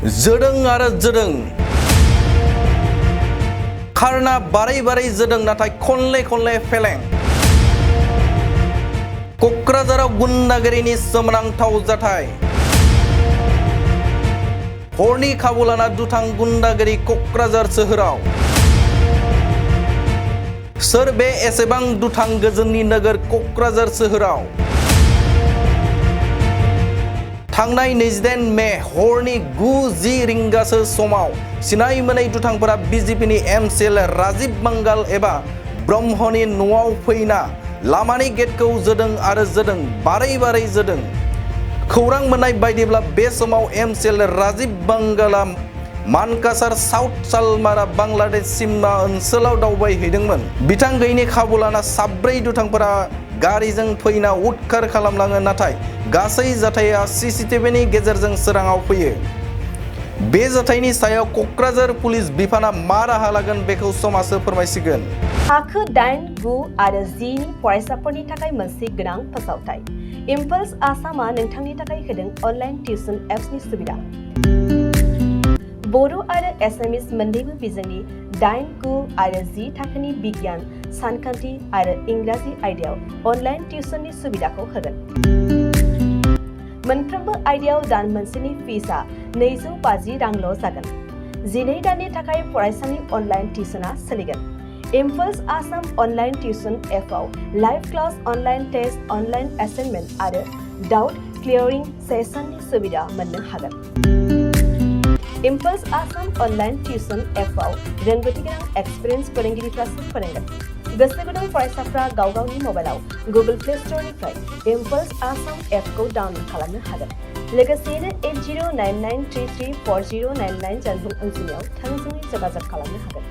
जोदों आरो जोदों खारना बारै बारै जोदों नाथाय खनले खनले फेलें क'क्राझाराव गुन्डागिरिनि सोमोनांथाव जाथाय हरनि खाबु लाना दुथां गुन्डागिरि क'क्राझार सोहोराव सोर बे एसेबां दुथां गोजोननि नोगोर क'क्राझार सोहोराव थांनाय 28 मे हरनि 9:10 रिंगासो समाव सिनाय मोनै दुथांफोरा बिजेपिनि एमसिएलए राजीब बांगाल एबा ब्रह्मनि न'आव फैना लामानि गेटखौ जोदों आरो जोदों बारै बारै जोदों। खौरां मोननाय बायदिब्ला बे समाव एमसिएलए राजीब बांगाला मानकासार साउथ सालमारा बांलादेश सिमना ओनसोलाव दावबायहैदोंमोन। बिथां गैयिनि खाबु लाना साब्रै दुथांफोरा गारिजों फैना उदखार खालामलाङो नाथाय गासै जाथाया सीसीटीवीनि गेजेरजों सोराङाव फैयो। बे जाथायनि सायाव क'क्राझार पुलिस बिफाना मा राहा लागोन बेखौ समाजो फोरमायसिगोन। थाखो 8, 9 आरो 10 नि फरायसाफोरनि थाखाय मोनसे गोनां फोसावथाय। इम्पल्स आसामआ नोंथांनि थाखाय होदों अनलाइन टिउसन एप्सनि सुबिदा। बर' आरो एसामिस मोन्नैबो बिजोंनि 8, 9 आरो 10 थाखोनि बिगियान, सानखान्थि आरो इंराजि आयदायाव अनलाइन टिउसननि सुबिदाखौ होगोन। मोनफ्रोमबो आयदायाव दान मोनसेनि फिसआ 250 रांल' जागोन। 12 दाननि थाखाय फरायसानि अनलाइन टिउसनआ सोलिगोन। इम्पल्स आसाम अनलाइन टिउसन एपआव live class, online test, online assignment आरो डाउट क्लियारिं सेसननि सुबिदा मोननो हागोन। इम्पल्स आसाम अनलाइन टिउसन एपआव रोंगौथि गोनां एक्सपिरियेन्स फोरोंगिरिफ्रासो फोरोंगोन। गोसो गुदुं फरायसाफ्रा गाव गावनि मबाइलाव गुगल प्ले स्ट'रनिफ्राय इम्पल्स आसाम एपखौ डाउनल'ड खालामनो हागोन। लोगोसेयैनो 8099334099 जानबुं अनजिमायाव थोंजोङै जगाजग खालामनो हागोन।